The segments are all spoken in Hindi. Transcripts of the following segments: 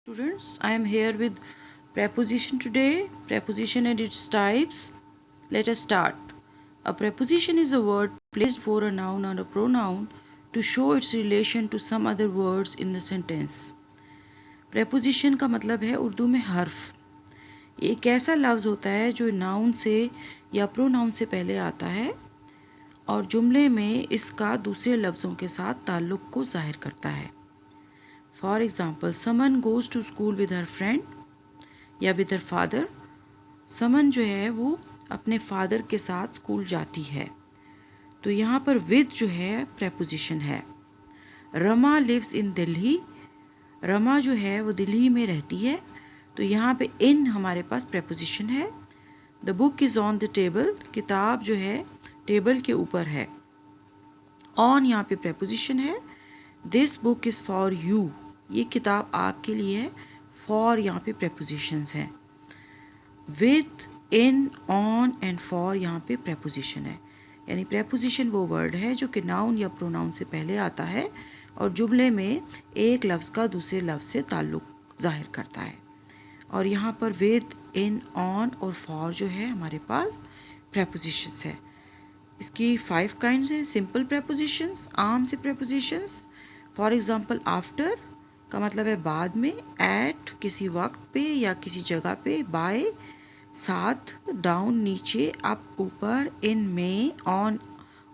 Students, I am here with preposition today, preposition and its types. Let us start. A preposition is a word placed before a noun or a pronoun to show its relation to some other words in the sentence. Preposition का मतलब है उर्दू में हर्फ। ये एक ऐसा लफ्ज़ होता है जो नाउन से या प्रोनाउन से पहले आता है और जुमले में इसका दूसरे लफ्ज़ों के साथ ताल्लुक़ को ज़ाहिर करता है। For example, Suman goes to school with her friend या विद हर फादर। समन जो है वो अपने फादर के साथ स्कूल जाती है, तो यहाँ पर विद जो है प्रेपोजिशन है। Rama lives in Delhi. रमा जो है वो दिल्ली में रहती है, तो यहाँ पे इन हमारे पास प्रेपोजिशन है। The book is on the table. किताब जो है टेबल के ऊपर है। ऑन यहाँ पे प्रेपोजिशन है। This book is for you. ये किताब आपके लिए है। फॉर यहाँ पे प्रेपोजिशंस हैं। With, in, on and for यहाँ पे प्रेपोजिशन है। यानी प्रेपोजिशन वो वर्ड है जो कि नाउन या प्रोनाउन से पहले आता है और जुमले में एक लफ्ज़ का दूसरे लफ्ज़ से ताल्लुक़ ज़ाहिर करता है। और यहाँ पर विद, इन, ऑन और फॉर जो है हमारे पास प्रेपोजिशंस है। इसकी 5 काइंड्स हैं। सिंपल प्रेपोजिशंस, आम से प्रेपोजिशंस। फॉर एग्ज़ाम्पल, आफ्टर का मतलब है बाद में, एट किसी वक्त पे या किसी जगह पे, बाय साथ, डाउन नीचे, अप ऊपर, इन में, ऑन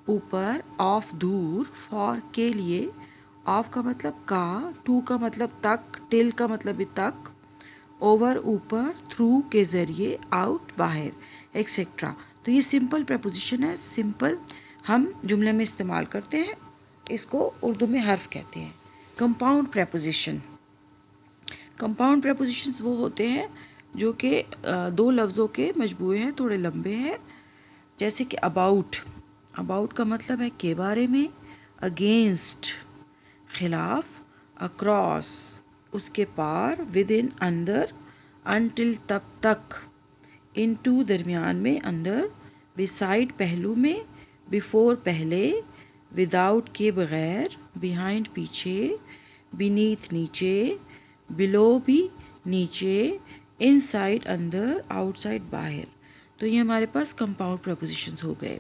ऊपर, ऑफ दूर, फॉर के लिए, ऑफ का मतलब का, टू का मतलब तक, टिल का मतलब भी तक, ओवर ऊपर, थ्रू के ज़रिए, आउट बाहर, एक्सेट्रा। तो ये सिंपल प्रेपोजिशन है। सिंपल हम जुमले में इस्तेमाल करते हैं, इसको उर्दू में हर्फ कहते हैं। Compound preposition. कंपाउंड प्रेपोजिशंस वो होते हैं जो कि दो लफ्ज़ों के मजबूए हैं, थोड़े लंबे हैं। जैसे कि अबाउट। अबाउट का मतलब है के बारे में, अगेंस्ट खिलाफ, अक्रॉस उसके पार, विद इन अंदर, अनटिल तब तक, इनटू दरमियान में, अंदर, बिसाइड पहलू में, बिफोर पहले, विदाउट के बगैर, बिहाइंड पीछे, बीनीथ नीचे, बिलो भी नीचे, इनसाइड अंदर, आउटसाइड बाहर। तो ये हमारे पास कंपाउंड प्रेपोजिशंस हो गए।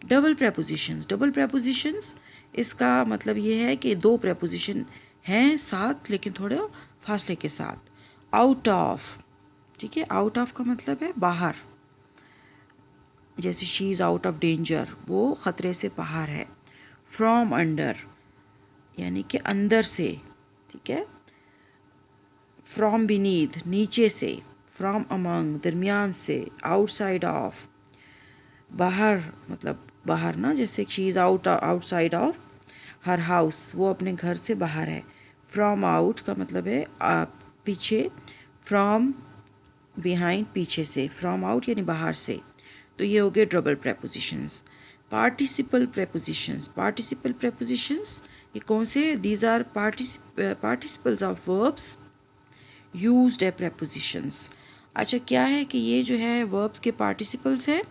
Double prepositions. डबल प्रेपोजिशंस इसका मतलब ये है कि दो प्रेपोजिशन हैं साथ लेकिन थोड़े फासले के साथ। आउट ऑफ, ठीक है, आउट ऑफ का मतलब है बाहर। जैसे she is out of danger, वो ख़तरे से बाहर है। फ्रॉम अंडर यानी कि अंदर से, ठीक है। फ्रॉम बीनीथ नीचे से। फ्रॉम अमंग दरमियान से। आउटसाइड ऑफ बाहर, मतलब बाहर ना, जैसे she is outside of her house, वो अपने घर से बाहर है। फ्रॉम आउट का मतलब है पीछे। फ्रॉम बिहाइंड पीछे से। फ्रॉम आउट यानी बाहर से। तो ये हो गए double prepositions. Participle prepositions. Participle prepositions ये कौन से? These are participles of verbs used a prepositions. अच्छा, क्या है कि ये जो है वर्ब्स के पार्टिसिपल्स हैं।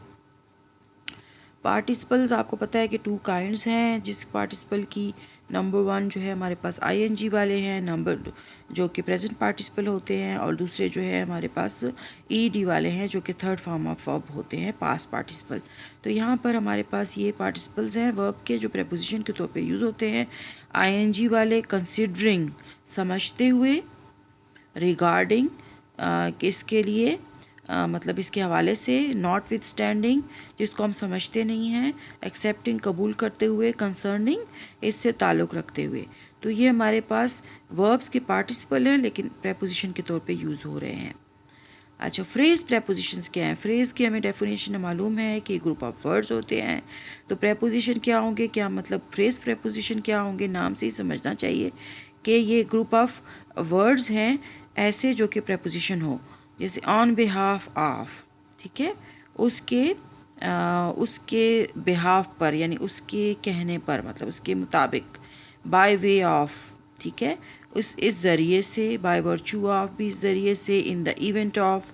पार्टिसिपल्स आपको पता है कि 2 काइंड्स हैं। जिस पार्टिसिपल की नंबर 1 जो है हमारे पास आईएनजी वाले हैं, नंबर जो कि प्रेजेंट पार्टिसिपल होते हैं, और दूसरे जो है हमारे पास ईडी वाले हैं जो कि थर्ड फॉर्म ऑफ वर्ब होते हैं, पास्ट पार्टिसिपल। तो यहाँ पर हमारे पास ये पार्टिसिपल्स हैं वर्ब के जो प्रेपोजिशन के तौर पे यूज़ होते हैं। आईएनजी वाले कंसिडरिंग समझते हुए, रिगार्डिंग किसके लिए मतलब इसके हवाले से, नॉट विद स्टैंडिंग जिसको हम समझते नहीं हैं, एक्सेप्टिंग कबूल करते हुए, कंसर्निंग इससे ताल्लुक़ रखते हुए। तो ये हमारे पास वर्ब्स के पार्टिसिपल हैं लेकिन प्रेपोजिशन के तौर पे यूज़ हो रहे हैं। अच्छा, फ्रेज प्रेपोजिशंस क्या हैं? फ्रेज की हमें डेफिनेशन मालूम है कि ग्रुप ऑफ वर्ड्स होते हैं। तो प्रेपोजिशन क्या होंगे, क्या मतलब फ्रेज प्रेपोजिशन क्या होंगे, नाम से ही समझना चाहिए कि ये ग्रुप ऑफ वर्ड्स हैं ऐसे जो कि प्रेपोजिशन हो। जैसे ऑन बिहाफ ऑफ, ठीक है, उसके बिहाफ पर यानी उसके कहने पर, मतलब उसके मुताबिक। बाय वे ऑफ, ठीक है, इस ज़रिए से, बाय वर्चू ऑफ भी इस ज़रिए से, इन द इवेंट ऑफ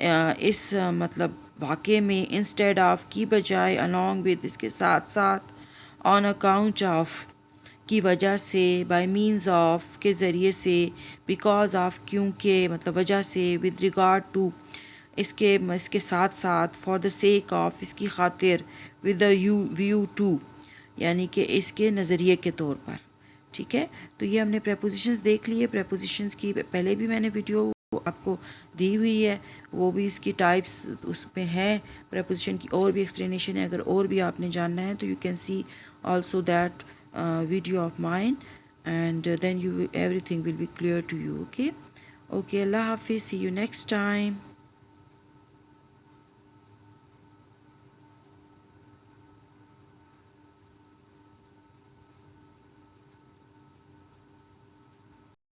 इस मतलब वाक़े में, इंस्टेड ऑफ की बजाय, अलॉन्ग विद इसके साथ साथ, ऑन अकाउंट ऑफ की वजह से, बाय मीन्स ऑफ के ज़रिए से, बिकॉज ऑफ क्योंकि मतलब वजह से, विद रिगार्ड टू इसके साथ साथ, फॉर द सेक ऑफ इसकी खातिर, विद द व्यू टू यानी कि इसके नज़रिए के तौर पर। ठीक है, तो ये हमने प्रेपोजिशंस देख लिए। प्रेपोजिशंस की पहले भी मैंने वीडियो आपको दी हुई है, वो भी इसकी टाइप्स उसमें है प्रेपोजिशन की, और भी एक्सप्लेनेशन है। अगर और भी आपने जानना है तो you can see also that video of mine, and then you everything will be clear to you. Okay, अल्लाह हाफिज़, सी यू नेक्स्ट टाइम।